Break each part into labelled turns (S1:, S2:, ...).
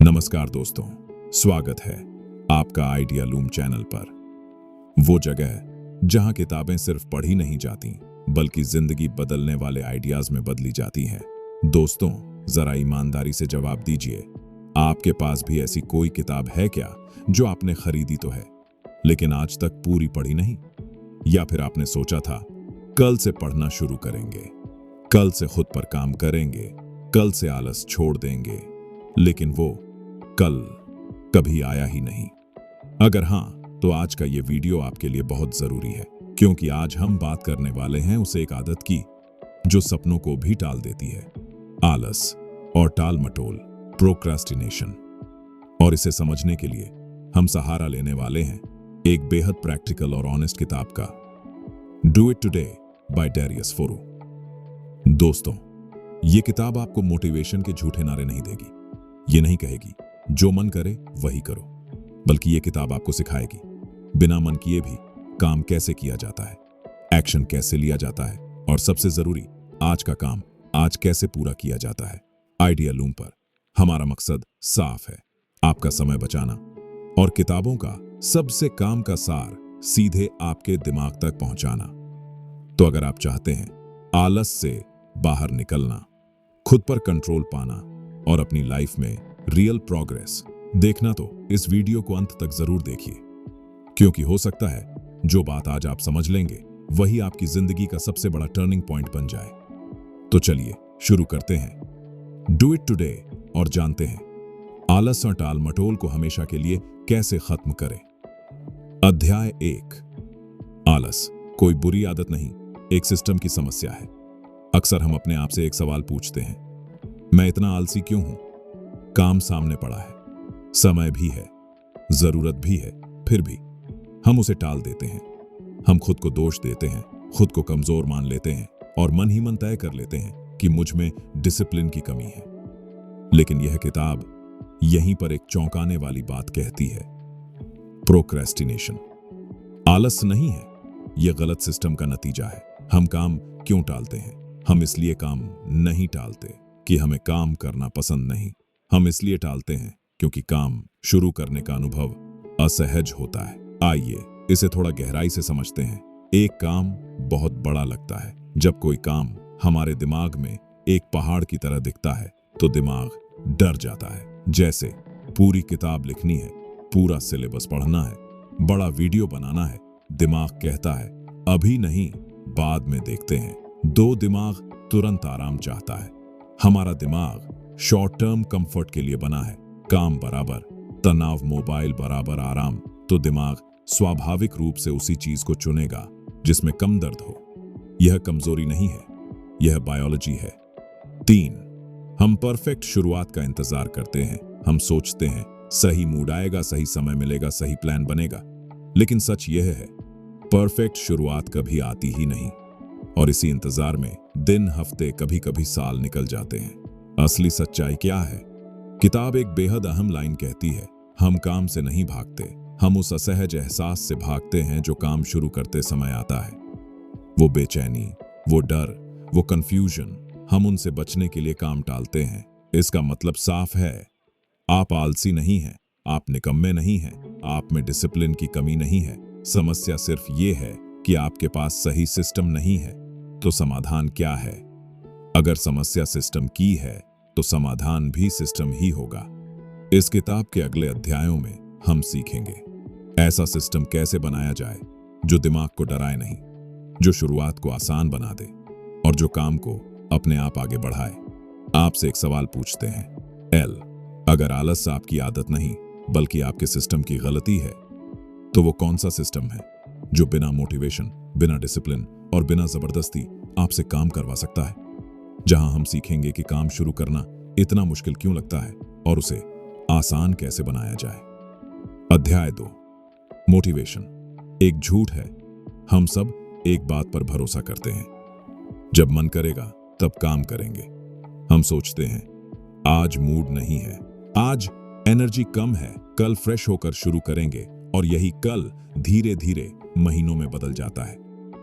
S1: नमस्कार दोस्तों, स्वागत है आपका आइडिया लूम चैनल पर। वो जगह जहां किताबें सिर्फ पढ़ी नहीं जाती बल्कि जिंदगी बदलने वाले आइडियाज में बदली जाती हैं। दोस्तों, जरा ईमानदारी से जवाब दीजिए, आपके पास भी ऐसी कोई किताब है क्या जो आपने खरीदी तो है लेकिन आज तक पूरी पढ़ी नहीं? या फिर आपने सोचा था कल से पढ़ना शुरू करेंगे, कल से खुद पर काम करेंगे, कल से आलस छोड़ देंगे, लेकिन वो कल कभी आया ही नहीं? अगर हाँ, तो आज का ये वीडियो आपके लिए बहुत जरूरी है, क्योंकि आज हम बात करने वाले हैं उस एक आदत की जो सपनों को भी टाल देती है, आलस और टाल मटोल, प्रोक्रास्टिनेशन। और इसे समझने के लिए हम सहारा लेने वाले हैं एक बेहद प्रैक्टिकल और ऑनेस्ट किताब का, do it today by Darius Foroux. दोस्तों, ये किताब आपको मोटिवेशन के झूठे नारे नहीं देगी। ये नहीं कहेगी जो मन करे वही करो, बल्कि ये किताब आपको सिखाएगी बिना मन किए भी काम कैसे किया जाता है, एक्शन कैसे लिया जाता है, और सबसे जरूरी, आज का काम आज कैसे पूरा किया जाता है। आइडिया लूम पर हमारा मकसद साफ है, आपका समय बचाना और किताबों का सबसे काम का सार सीधे आपके दिमाग तक पहुंचाना। तो अगर आप चाहते हैं आलस से बाहर निकलना, खुद पर कंट्रोल पाना और अपनी लाइफ में रियल प्रोग्रेस देखना, तो इस वीडियो को अंत तक जरूर देखिए, क्योंकि हो सकता है जो बात आज आप समझ लेंगे वही आपकी जिंदगी का सबसे बड़ा टर्निंग पॉइंट बन जाए। तो चलिए शुरू करते हैं डू इट टुडे और जानते हैं आलस और टाल मटोल को हमेशा के लिए कैसे खत्म करें। अध्याय 1, आलस कोई बुरी आदत नहीं, एक सिस्टम की समस्या है। अक्सर हम अपने आप से एक सवाल पूछते हैं, मैं इतना आलसी क्यों हूं? काम सामने पड़ा है, समय भी है, जरूरत भी है, फिर भी हम उसे टाल देते हैं। हम खुद को दोष देते हैं, खुद को कमजोर मान लेते हैं और मन ही मन तय कर लेते हैं कि मुझ में डिसिप्लिन की कमी है। लेकिन यह किताब यहीं पर एक चौंकाने वाली बात कहती है, प्रोक्रेस्टिनेशन आलस नहीं है, यह गलत सिस्टम का नतीजा है। हम काम क्यों टालते हैं? हम इसलिए काम नहीं टालते कि हमें काम करना पसंद नहीं, हम इसलिए टालते हैं क्योंकि काम शुरू करने का अनुभव असहज होता है। आइए इसे थोड़ा गहराई से समझते हैं। एक काम बहुत बड़ा लगता है। जब कोई काम हमारे दिमाग में एक पहाड़ की तरह दिखता है तो दिमाग डर जाता है। जैसे पूरी किताब लिखनी है, पूरा सिलेबस पढ़ना है, बड़ा वीडियो बनाना है, दिमाग कहता है अभी नहीं, बाद में देखते हैं। दो दिमाग तुरंत आराम चाहता है। हमारा दिमाग शॉर्ट टर्म कंफर्ट के लिए बना है। काम बराबर तनाव, मोबाइल बराबर आराम, तो दिमाग स्वाभाविक रूप से उसी चीज को चुनेगा जिसमें कम दर्द हो। यह कमजोरी नहीं है, यह बायोलॉजी है। 3, हम परफेक्ट शुरुआत का इंतजार करते हैं। हम सोचते हैं सही मूड आएगा, सही समय मिलेगा, सही प्लान बनेगा। लेकिन सच यह है, परफेक्ट शुरुआत कभी आती ही नहीं, और इसी इंतजार में दिन, हफ्ते, कभी कभी साल निकल जाते हैं। असली सच्चाई क्या है? किताब एक बेहद अहम लाइन कहती है, हम काम से नहीं भागते, हम उस असहज एहसास से भागते हैं जो काम शुरू करते समय आता है। वो बेचैनी, वो डर, वो कंफ्यूजन, हम उनसे बचने के लिए काम टालते हैं। इसका मतलब साफ है, आप आलसी नहीं हैं, आप निकम्मे नहीं हैं, आप में डिसिप्लिन की कमी नहीं है। समस्या सिर्फ ये है कि आपके पास सही सिस्टम नहीं है। तो समाधान क्या है? अगर समस्या सिस्टम की है तो समाधान भी सिस्टम ही होगा। इस किताब के अगले अध्यायों में हम सीखेंगे ऐसा सिस्टम कैसे बनाया जाए जो दिमाग को डराए नहीं, जो शुरुआत को आसान बना दे और जो काम को अपने आप आगे बढ़ाए। आपसे एक सवाल पूछते हैं, एल, अगर आलस आपकी आदत नहीं बल्कि आपके सिस्टम की गलती है, तो वो कौन सा सिस्टम है जो बिना मोटिवेशन, बिना डिसिप्लिन और बिना जबरदस्ती आपसे काम करवा सकता है? जहां हम सीखेंगे कि काम शुरू करना इतना मुश्किल क्यों लगता है और उसे आसान कैसे बनाया जाए। अध्याय 2, मोटिवेशन एक झूठ है। हम सब एक बात पर भरोसा करते हैं, जब मन करेगा तब काम करेंगे। हम सोचते हैं आज मूड नहीं है, आज एनर्जी कम है, कल फ्रेश होकर शुरू करेंगे, और यही कल धीरे धीरे महीनों में बदल जाता है।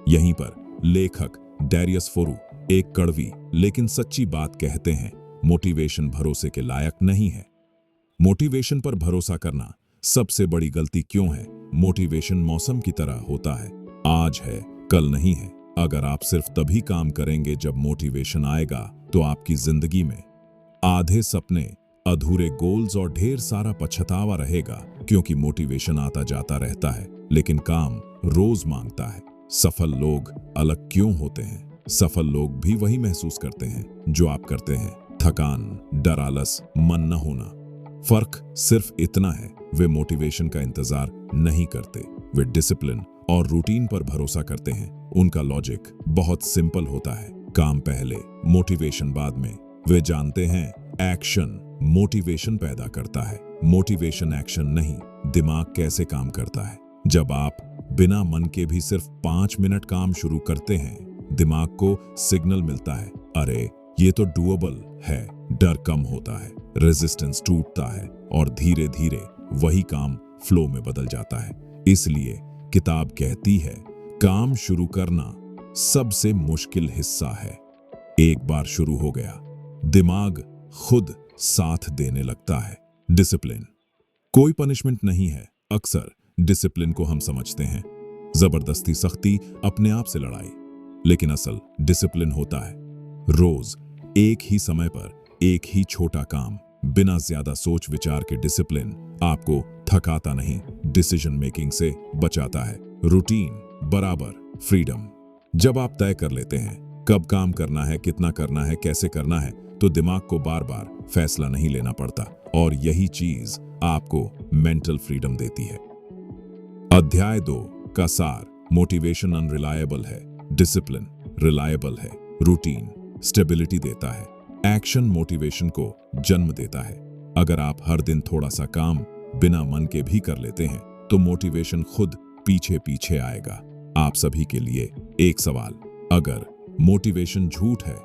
S1: यहीं पर लेखक डैरियस फोरू एक कड़वी लेकिन सच्ची बात कहते हैं, मोटिवेशन भरोसे के लायक नहीं है। मोटिवेशन पर भरोसा करना सबसे बड़ी गलती क्यों है? मोटिवेशन मौसम की तरह होता है, आज है कल नहीं है। अगर आप सिर्फ तभी काम करेंगे जब मोटिवेशन आएगा तो आपकी जिंदगी में आधे सपने, अधूरे गोल्स और ढेर सारा पछतावा रहेगा, क्योंकि मोटिवेशन आता जाता रहता है लेकिन काम रोज मांगता है। सफल लोग अलग क्यों होते हैं? सफल लोग भी वही महसूस करते हैं जो आप करते हैं, थकान, डर, आलस, मन न होना। फर्क सिर्फ इतना है, वे मोटिवेशन का इंतजार नहीं करते, वे डिसिप्लिन और रूटीन पर भरोसा करते हैं। उनका लॉजिक बहुत सिंपल होता है, काम पहले, मोटिवेशन बाद में। वे जानते हैं एक्शन मोटिवेशन पैदा करता है, मोटिवेशन एक्शन नहीं। दिमाग कैसे काम करता है? जब आप बिना मन के भी सिर्फ 5 मिनट काम शुरू करते हैं, दिमाग को सिग्नल मिलता है, अरे ये तो डूएबल है। डर कम होता है, रेजिस्टेंस टूटता है और धीरे धीरे वही काम फ्लो में बदल जाता है। इसलिए किताब कहती है, काम शुरू करना सबसे मुश्किल हिस्सा है। एक बार शुरू हो गया, दिमाग खुद साथ देने लगता है। डिसिप्लिन कोई पनिशमेंट नहीं है। अक्सर डिसिप्लिन को हम समझते हैं जबरदस्ती, सख्ती, अपने आप से लड़ाई, लेकिन असल डिसिप्लिन होता है रोज एक ही समय पर एक ही छोटा काम, बिना ज्यादा सोच विचार के। डिसिप्लिन आपको थकाता नहीं, डिसीजन मेकिंग से बचाता है। रूटीन बराबर फ्रीडम। जब आप तय कर लेते हैं कब काम करना है, कितना करना है, कैसे करना है, तो दिमाग को बार बार फैसला नहीं लेना पड़ता, और यही चीज आपको मेंटल फ्रीडम देती है। अध्याय 2 का सार। मोटिवेशन अनरिलायबल है, डिसिप्लिन रिलायबल है। रूटीन स्टेबिलिटी देता है, एक्शन मोटिवेशन को जन्म देता है। अगर आप हर दिन थोड़ा सा काम बिना मन के भी कर लेते हैं तो मोटिवेशन खुद पीछे पीछे आएगा। आप सभी के लिए एक सवाल, अगर मोटिवेशन झूठ है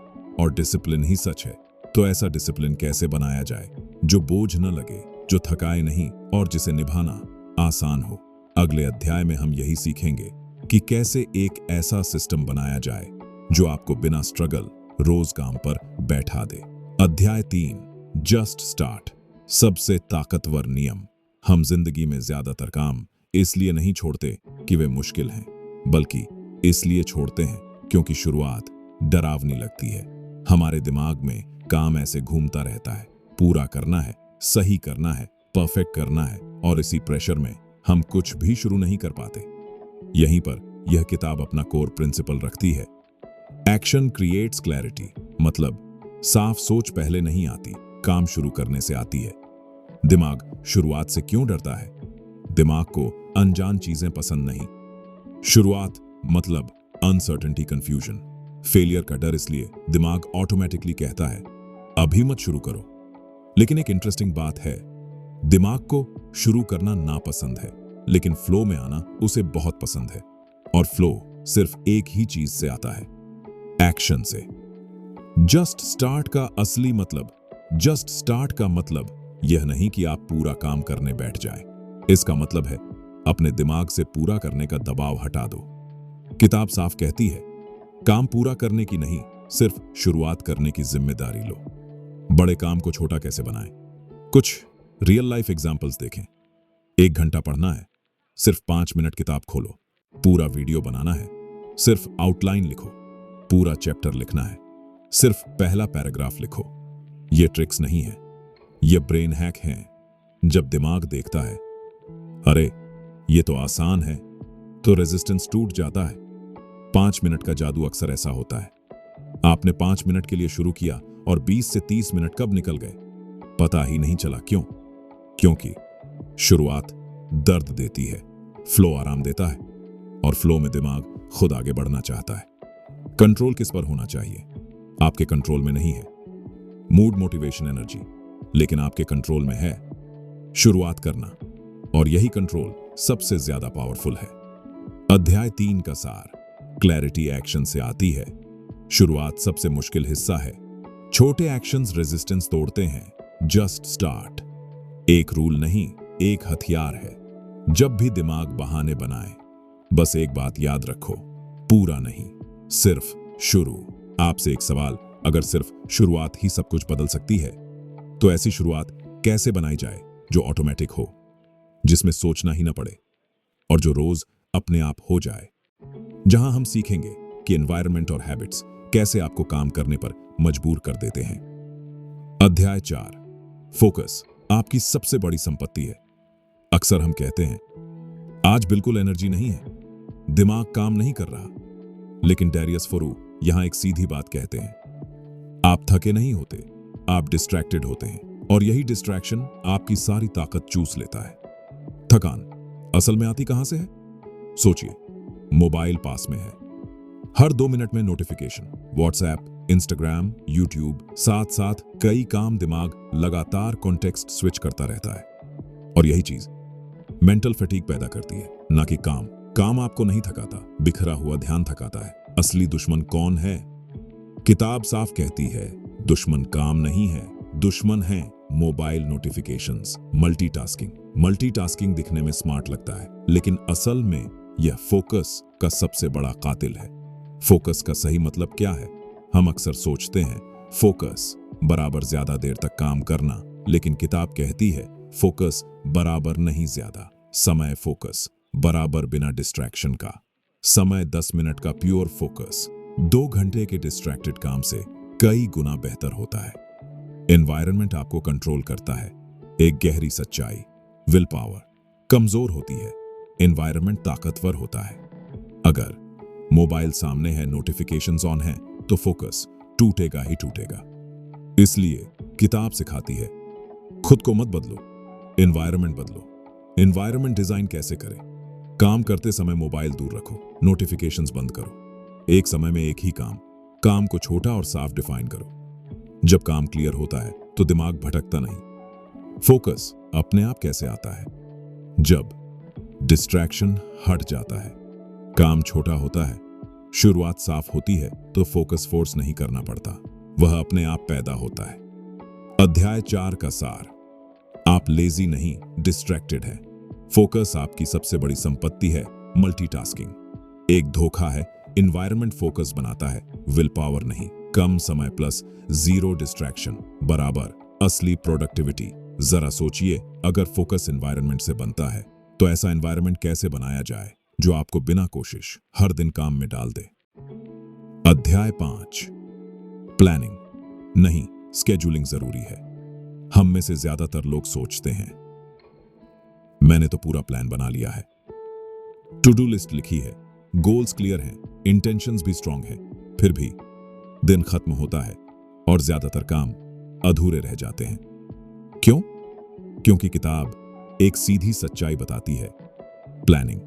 S1: और डिसिप्लिन ही सच है, तो ऐसा डिसिप्लिन कैसे बनाया जाए जो बोझ न लगे, जो थकाए नहीं और जिसे निभाना आसान हो? अगले अध्याय में हम यही सीखेंगे कि कैसे एक ऐसा सिस्टम बनाया जाए जो आपको बिना स्ट्रगल रोज काम पर बैठा दे। अध्याय 3 जस्ट स्टार्ट। सबसे ताकतवर नियम। हम जिंदगी में ज्यादातर काम इसलिए नहीं छोड़ते कि वे मुश्किल हैं, बल्कि इसलिए छोड़ते हैं क्योंकि शुरुआत डरावनी लगती है। हमारे दिमाग में काम ऐसे घूमता रहता है, पूरा करना है, सही करना है, परफेक्ट करना है, और इसी प्रेशर में हम कुछ भी शुरू नहीं कर पाते। यहीं पर यह किताब अपना कोर प्रिंसिपल रखती है, एक्शन क्रिएट्स क्लैरिटी। मतलब साफ सोच पहले नहीं आती, काम शुरू करने से आती है। दिमाग शुरुआत से क्यों डरता है? दिमाग को अनजान चीजें पसंद नहीं। शुरुआत मतलब अनसर्टेनिटी, कंफ्यूजन, फेलियर का डर। इसलिए दिमाग ऑटोमेटिकली कहता है अभी मत शुरू करो। लेकिन एक इंटरेस्टिंग बात है, दिमाग को शुरू करना नापसंद है, लेकिन फ्लो में आना उसे बहुत पसंद है। और फ्लो सिर्फ एक ही चीज से आता है, एक्शन से। जस्ट स्टार्ट का असली मतलब, जस्ट स्टार्ट का मतलब यह नहीं कि आप पूरा काम करने बैठ जाएं। इसका मतलब है अपने दिमाग से पूरा करने का दबाव हटा दो। किताब साफ कहती है, काम पूरा करने की नहीं, सिर्फ शुरुआत करने की जिम्मेदारी लो। बड़े काम को छोटा कैसे बनाएं? कुछ रियल लाइफ एग्जांपल्स देखें। 1 घंटा पढ़ना है, सिर्फ 5 मिनट किताब खोलो। पूरा वीडियो बनाना है, सिर्फ आउटलाइन लिखो। पूरा चैप्टर लिखना है, सिर्फ पहला पैराग्राफ लिखो। ये ट्रिक्स नहीं है, ये ब्रेन हैक हैं। जब दिमाग देखता है अरे ये तो आसान है, तो रेजिस्टेंस टूट जाता है। 5 मिनट का जादू अक्सर ऐसा होता है। आपने 5 मिनट के लिए शुरू किया और 20 से 30 मिनट कब निकल गए पता ही नहीं चला। क्यों? क्योंकि शुरुआत दर्द देती है, फ्लो आराम देता है, और फ्लो में दिमाग खुद आगे बढ़ना चाहता है। कंट्रोल किस पर होना चाहिए? आपके कंट्रोल में नहीं है मूड, मोटिवेशन, एनर्जी, लेकिन आपके कंट्रोल में है शुरुआत करना, और यही कंट्रोल सबसे ज्यादा पावरफुल है। अध्याय 3 का सार। क्लैरिटी एक्शन से आती है। शुरुआत सबसे मुश्किल हिस्सा है। छोटे एक्शंस रेजिस्टेंस तोड़ते हैं। जस्ट स्टार्ट एक रूल नहीं, एक हथियार है। जब भी दिमाग बहाने बनाए, बस एक बात याद रखो, पूरा नहीं, सिर्फ शुरू। आपसे एक सवाल, अगर सिर्फ शुरुआत ही सब कुछ बदल सकती है, तो ऐसी शुरुआत कैसे बनाई जाए? जो ऑटोमेटिक हो, जिसमें सोचना ही ना पड़े और जो रोज अपने आप हो जाए। जहां हम सीखेंगे कि एनवायरनमेंट और हैबिट्स कैसे आपको काम करने पर मजबूर कर देते हैं। अध्याय 4, फोकस आपकी सबसे बड़ी संपत्ति है। अक्सर हम कहते हैं, आज बिल्कुल एनर्जी नहीं है, दिमाग काम नहीं कर रहा। लेकिन डैरियस फोरू यहां एक सीधी बात कहते हैं, आप थके नहीं होते, आप डिस्ट्रैक्टेड होते हैं, और यही डिस्ट्रैक्शन आपकी सारी ताकत चूस लेता है। थकान असल में आती कहां से है? सोचिए, मोबाइल पास में है, हर 2 मिनट में नोटिफिकेशन, व्हाट्सएप, इंस्टाग्राम, यूट्यूब, साथ साथ कई काम, दिमाग लगातार कॉन्टेक्स्ट स्विच करता रहता है। और यही चीज मेंटल फटीग पैदा करती है, ना कि काम। काम आपको नहीं थकाता, बिखरा हुआ ध्यान थकाता है। असली दुश्मन कौन है? किताब साफ कहती है, दुश्मन काम नहीं है, दुश्मन है मोबाइल नोटिफिकेशंस, मल्टीटास्किंग। मल्टीटास्किंग दिखने में स्मार्ट लगता है, लेकिन असल में यह फोकस का सबसे बड़ा कातिल है। फोकस का सही मतलब क्या है? हम अक्सर सोचते हैं फोकस बराबर ज्यादा देर तक काम करना, लेकिन किताब कहती है फोकस बराबर नहीं ज्यादा समय फोकस बराबर बिना डिस्ट्रैक्शन का समय। 10 मिनट का प्योर फोकस 2 घंटे के डिस्ट्रैक्टेड काम से कई गुना बेहतर होता है। एनवायरनमेंट आपको कंट्रोल करता है। एक गहरी सच्चाई, विल पावर कमजोर होती है, एनवायरनमेंट ताकतवर होता है। अगर मोबाइल सामने है, नोटिफिकेशंस ऑन है, तो फोकस टूटेगा ही टूटेगा। इसलिए किताब सिखाती है, खुद को मत बदलो, एनवायरनमेंट बदलो। एनवायरनमेंट डिजाइन कैसे करें? काम करते समय मोबाइल दूर रखो, नोटिफिकेशंस बंद करो। एक समय में एक ही काम को छोटा और साफ डिफाइन करो। जब काम क्लियर होता है तो दिमाग भटकता नहीं। फोकस अपने आप कैसे आता है? जब डिस्ट्रैक्शन हट जाता है, काम छोटा होता है, शुरुआत साफ होती है, तो फोकस फोर्स नहीं करना पड़ता, वह अपने आप पैदा होता है। अध्याय 4 का सार, आप लेजी नहीं, डिस्ट्रैक्टेड हैं। फोकस आपकी सबसे बड़ी संपत्ति है, मल्टीटास्किंग एक धोखा है। एनवायरनमेंट फोकस बनाता है, विल पावर नहीं। कम समय प्लस 0 डिस्ट्रैक्शन बराबर असली प्रोडक्टिविटी। जरा सोचिए, अगर फोकस एनवायरनमेंट से बनता है, तो ऐसा एनवायरनमेंट कैसे बनाया जाए जो आपको बिना कोशिश हर दिन काम में डाल दे। अध्याय 5, प्लानिंग नहीं, स्केड्यूलिंग जरूरी है। हम में से ज्यादातर लोग सोचते हैं, मैंने तो पूरा प्लान बना लिया है, टू डू लिस्ट लिखी है, गोल्स क्लियर हैं, इंटेंशंस भी स्ट्रांग हैं, फिर भी दिन खत्म होता है और ज्यादातर काम अधूरे रह जाते हैं। क्यों? क्योंकि किताब एक सीधी सच्चाई बताती है, प्लानिंग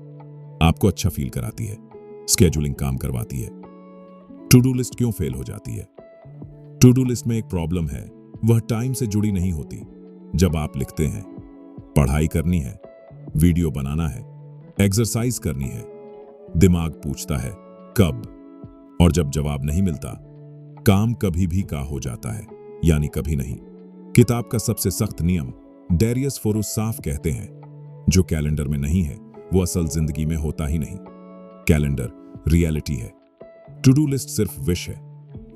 S1: आपको अच्छा फील कराती है, स्केड्यूलिंग काम करवाती है। टू डू लिस्ट क्यों फेल हो जाती है? टू डू लिस्ट में एक प्रॉब्लम है, वह टाइम से जुड़ी नहीं होती। जब आप लिखते हैं, पढ़ाई करनी है, वीडियो बनाना है, एक्सरसाइज करनी है, दिमाग पूछता है कब, और जब जवाब नहीं मिलता, काम कभी भी का हो जाता है, यानी कभी नहीं। किताब का सबसे सख्त नियम, डैरियस फोरू साफ कहते हैं, जो कैलेंडर में नहीं है वो असल जिंदगी में होता ही नहीं। कैलेंडर रियलिटी है, टू डू लिस्ट सिर्फ विश है।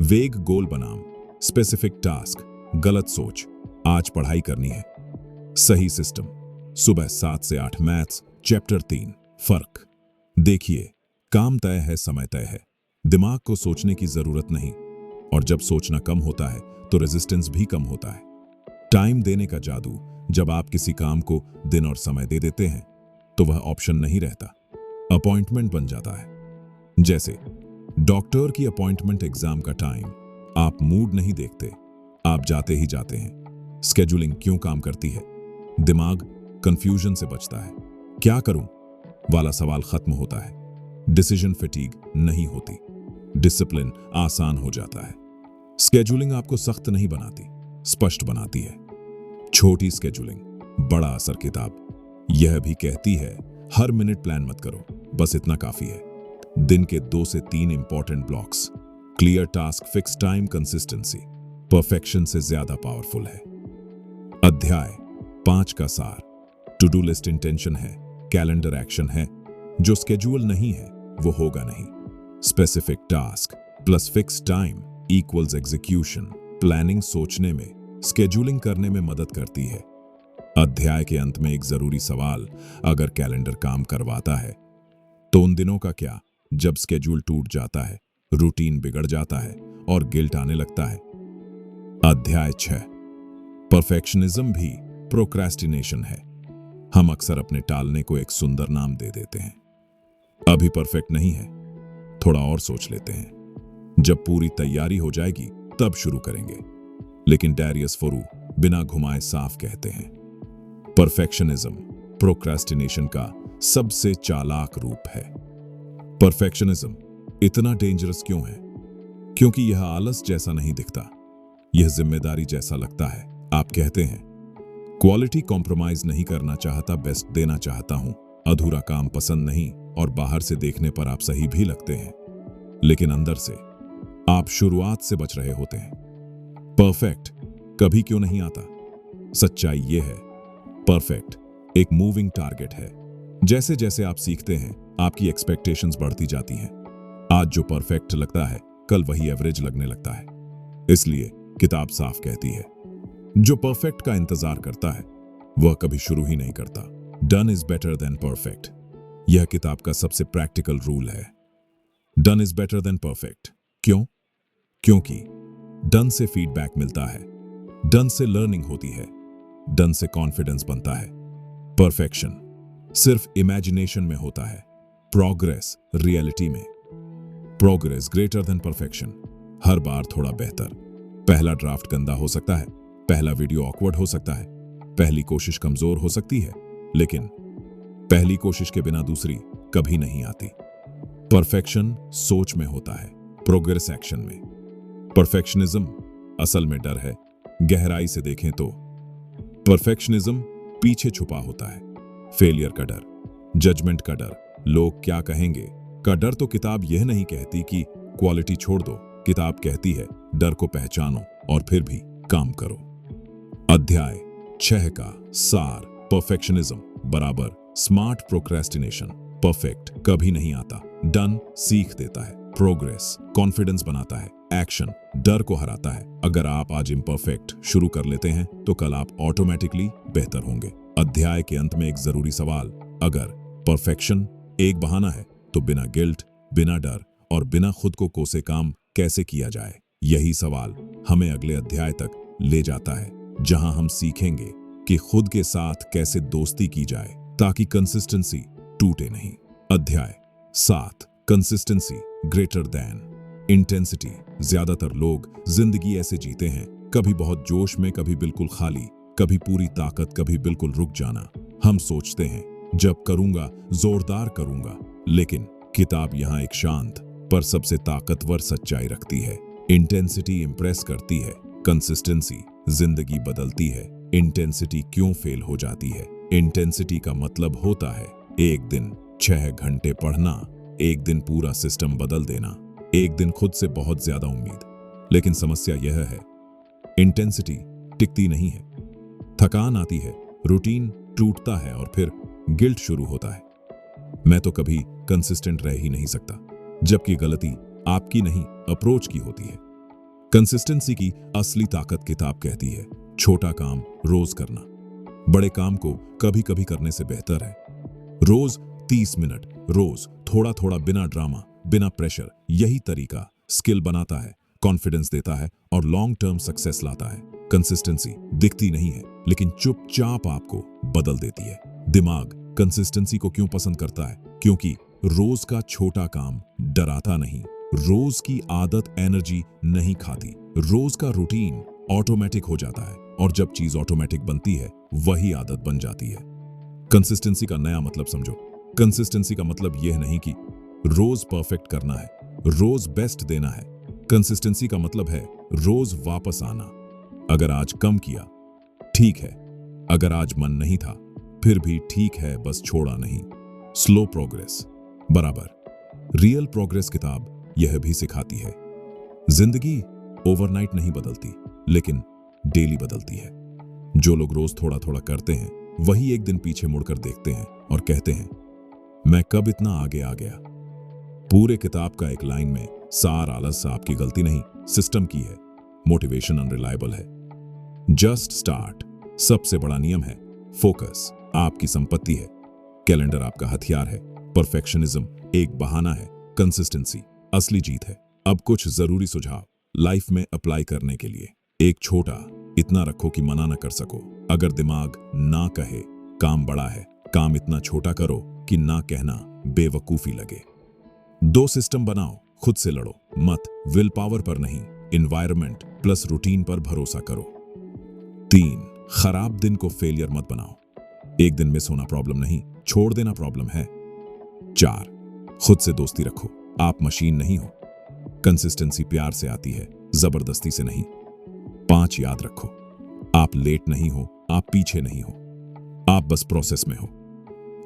S1: वेग गोल बनाम स्पेसिफिक टास्क, गलत सोच, आज पढ़ाई करनी है। सही सिस्टम, सुबह 7 से 8 मैथ्स, चैप्टर 3। फर्क देखिए, काम तय है, समय तय है, दिमाग को सोचने की जरूरत नहीं। और जब सोचना कम होता है तो रेजिस्टेंस भी कम होता है। टाइम देने का जादू, जब आप किसी काम को दिन और समय दे देते हैं तो वह ऑप्शन नहीं रहता, अपॉइंटमेंट बन जाता है। जैसे डॉक्टर की अपॉइंटमेंट, एग्जाम का टाइम, आप मूड नहीं देखते, आप जाते ही जाते हैं। स्केड्यूलिंग क्यों काम करती है? दिमाग कंफ्यूजन से बचता है, क्या करूं वाला सवाल खत्म होता है, डिसीजन फटीग नहीं होती, डिसिप्लिन आसान हो जाता है। स्केड्यूलिंग आपको सख्त नहीं बनाती, स्पष्ट बनाती है। छोटी स्केड्यूलिंग, बड़ा असर। किताब यह भी कहती है, हर मिनट प्लान मत करो, बस इतना काफी है। दिन के 2 से 3 important blocks, clear task, fix time, consistency, perfection से ज्यादा पावरफुल है। अध्याय 5 का सार, टू डू लिस्ट इंटेंशन है, कैलेंडर एक्शन है, जो स्केड्यूल नहीं है वो होगा नहीं। Specific task plus fix time equals execution. Planning सोचने में, स्केड्यूलिंग करने में मदद करती है। अध्याय के अंत में एक जरूरी सवाल, अगर कैलेंडर काम करवाता है तो उन दिनों का क्या, जब स्केड्यूल टूट जाता है, रूटीन बिगड़ जाता है और गिल्ट आने लगता है। अध्याय 6, परफेक्शनिज्म भी प्रोक्रेस्टिनेशन है। हम अक्सर अपने टालने को एक सुंदर नाम दे देते हैं। अभी परफेक्ट नहीं है, थोड़ा और सोच लेते हैं, जब पूरी तैयारी हो जाएगी तब शुरू करेंगे। लेकिन डैरियस फोरू बिना घुमाए साफ कहते हैं, परफेक्शनिज्म प्रोक्रेस्टिनेशन का सबसे चालाक रूप है। परफेक्शनिज्म इतना डेंजरस क्यों है? क्योंकि यह आलस जैसा नहीं दिखता, यह जिम्मेदारी जैसा लगता है। आप कहते हैं, क्वालिटी कॉम्प्रोमाइज नहीं करना चाहता, बेस्ट देना चाहता हूं, अधूरा काम पसंद नहीं, और बाहर से देखने पर आप सही भी लगते हैं, लेकिन अंदर से आप शुरुआत से बच रहे होते हैं। परफेक्ट कभी क्यों नहीं आता? सच्चाई यह है, परफेक्ट एक मूविंग टारगेट है। जैसे जैसे आप सीखते हैं, आपकी एक्सपेक्टेशंस बढ़ती जाती हैं। आज जो परफेक्ट लगता है, कल वही एवरेज लगने लगता है। इसलिए किताब साफ कहती है, जो परफेक्ट का इंतजार करता है वह कभी शुरू ही नहीं करता। Done is better than perfect, यह किताब का सबसे प्रैक्टिकल रूल है। Done is better than perfect. क्यों? क्योंकि डन से फीडबैक मिलता है, डन से लर्निंग होती है, डन से कॉन्फिडेंस बनता है। परफेक्शन सिर्फ इमेजिनेशन में होता है, प्रोग्रेस रियलिटी में। प्रोग्रेस ग्रेटर देन परफेक्शन, हर बार थोड़ा बेहतर। पहला ड्राफ्ट गंदा हो सकता है, पहला वीडियो ऑकवर्ड हो सकता है, पहली कोशिश कमजोर हो सकती है, लेकिन पहली कोशिश के बिना दूसरी कभी नहीं आती। परफेक्शन सोच में होता है, प्रोग्रेस एक्शन में। परफेक्शनिज्म असल में डर है। गहराई से देखें तो परफेक्शनिज्म पीछे छुपा होता है। फेलियर का डर, जजमेंट का डर, लोग क्या कहेंगे का डर। तो किताब यह नहीं कहती कि क्वालिटी छोड़ दो, किताब कहती है डर को पहचानो और फिर भी काम करो। अध्याय 6 का सार, परफेक्शनिज्म बराबर स्मार्ट प्रोक्रेस्टिनेशन। परफेक्ट कभी नहीं आता, डन सीख देता है, प्रोग्रेस कॉन्फिडेंस बनाता है, एक्शन डर को हराता है। अगर आप आज इम्परफेक्ट शुरू कर लेते हैं तो कल आप ऑटोमेटिकली बेहतर होंगे। अध्याय के अंत में एक जरूरी सवाल, अगर परफेक्शन एक बहाना है तो बिना गिल्ट, बिना डर और बिना खुद को कोसे काम कैसे किया जाए? यही सवाल हमें अगले अध्याय तक ले जाता है, जहां हम सीखेंगे कि खुद के साथ कैसे दोस्ती की जाए ताकि कंसिस्टेंसी टूटे नहीं। अध्याय 7, कंसिस्टेंसी ग्रेटर देन इंटेंसिटी। ज्यादातर लोग जिंदगी ऐसे जीते हैं, कभी बहुत जोश में, कभी बिल्कुल खाली, कभी पूरी ताकत, कभी बिल्कुल रुक जाना। हम सोचते हैं जब करूंगा जोरदार करूंगा, लेकिन किताब यहां एक शांत पर सबसे ताकतवर सच्चाई रखती है। इंटेंसिटी इंप्रेस करती है, कंसिस्टेंसी जिंदगी बदलती है। इंटेंसिटी क्यों फेल हो जाती है? इंटेंसिटी का मतलब होता है एक दिन 6 घंटे पढ़ना, एक दिन पूरा सिस्टम बदल देना, एक दिन खुद से बहुत ज्यादा उम्मीद। लेकिन समस्या यह है, इंटेंसिटी टिकती नहीं है। थकान आती है, रूटीन टूटता है और फिर गिल्ट शुरू होता है, मैं तो कभी कंसिस्टेंट रह ही नहीं सकता। जबकि गलती आपकी नहीं, अप्रोच की होती है। कंसिस्टेंसी की असली ताकत किताब कहती है, छोटा काम रोज करना बड़े काम को कभी कभी करने से बेहतर है। रोज 30 मिनट, रोज थोड़ा थोड़ा, बिना ड्रामा, बिना प्रेशर। यही तरीका स्किल बनाता है, कॉन्फिडेंस देता है और लॉन्ग टर्म सक्सेस लाता है। कंसिस्टेंसी दिखती नहीं है, लेकिन चुपचाप आपको बदल देती है। दिमाग कंसिस्टेंसी को क्यों पसंद करता है? क्योंकि रोज का छोटा काम डराता नहीं, रोज की आदत एनर्जी नहीं खाती, रोज का रूटीन ऑटोमेटिक हो जाता है, और जब चीज ऑटोमेटिक बनती है वही आदत बन जाती है। कंसिस्टेंसी का नया मतलब समझो। कंसिस्टेंसी का मतलब यह नहीं कि रोज परफेक्ट करना है, रोज बेस्ट देना है। कंसिस्टेंसी का मतलब है रोज वापस आना। अगर आज कम किया ठीक है, अगर आज मन नहीं था फिर भी ठीक है, बस छोड़ा नहीं। स्लो प्रोग्रेस बराबर रियल प्रोग्रेस। किताब यह भी सिखाती है, जिंदगी ओवरनाइट नहीं बदलती, लेकिन डेली बदलती है। जो लोग रोज थोड़ा थोड़ा करते हैं वही एक दिन पीछे मुड़कर देखते हैं और कहते हैं, मैं कब इतना आगे आ गया। पूरे किताब का एक लाइन में सार आलस आपकी गलती नहीं, सिस्टम की है। मोटिवेशन अनरिलायबल है। जस्ट स्टार्ट सबसे बड़ा नियम है, फोकस आपकी संपत्ति है, कैलेंडर आपका हथियार है, परफेक्शनिज्म एक बहाना है, कंसिस्टेंसी असली जीत है। अब कुछ जरूरी सुझाव लाइफ में अप्लाई करने के लिए। एक छोटा, इतना रखो कि मना न कर सको। अगर दिमाग ना कहे काम बड़ा है, काम इतना छोटा करो कि ना कहना बेवकूफी लगे। 2 सिस्टम बनाओ, खुद से लड़ो मत, विल पावर पर नहीं, एनवायरनमेंट प्लस रूटीन पर भरोसा करो। 3 खराब दिन को फेलियर मत बनाओ, एक दिन मिस होना प्रॉब्लम नहीं, छोड़ देना प्रॉब्लम है। 4 खुद से दोस्ती रखो, आप मशीन नहीं हो, कंसिस्टेंसी प्यार से आती है, जबरदस्ती से नहीं। 5 याद रखो, आप लेट नहीं हो, आप पीछे नहीं हो, आप बस प्रोसेस में हो।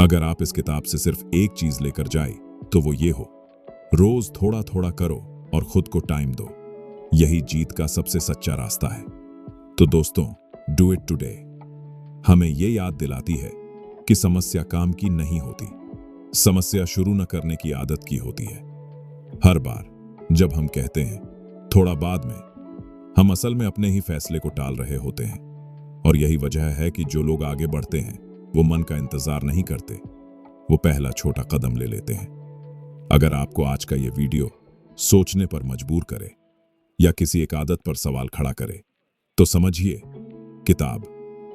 S1: अगर आप इस किताब से सिर्फ एक चीज लेकर जाए तो वो ये हो, रोज थोड़ा थोड़ा करो और खुद को टाइम दो। यही जीत का सबसे सच्चा रास्ता है। तो दोस्तों, डू इट टुडे हमें ये याद दिलाती है कि समस्या काम की नहीं होती, समस्या शुरू न करने की आदत की होती है। हर बार जब हम कहते हैं थोड़ा बाद में, हम असल में अपने ही फैसले को टाल रहे होते हैं। और यही वजह है कि जो लोग आगे बढ़ते हैं वो मन का इंतजार नहीं करते, वो पहला छोटा कदम ले लेते हैं। अगर आपको आज का ये वीडियो सोचने पर मजबूर करे या किसी एक आदत पर सवाल खड़ा करे, तो समझिए किताब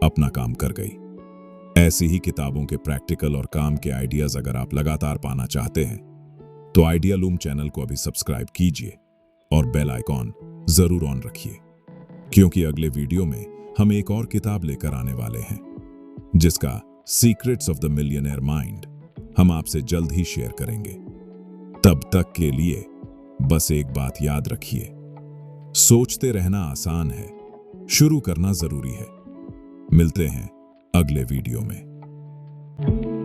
S1: अपना काम कर गई। ऐसी ही किताबों के प्रैक्टिकल और काम के आइडियाज अगर आप लगातार पाना चाहते हैं तो आइडिया लूम चैनल को अभी सब्सक्राइब कीजिए और बेल आइकॉन जरूर ऑन रखिए, क्योंकि अगले वीडियो में हम एक और किताब लेकर आने वाले हैं जिसका secrets of the millionaire mind हम आपसे जल्द ही शेयर करेंगे। तब तक के लिए बस एक बात याद रखिए, सोचते रहना आसान है, शुरू करना जरूरी है। मिलते हैं अगले वीडियो में।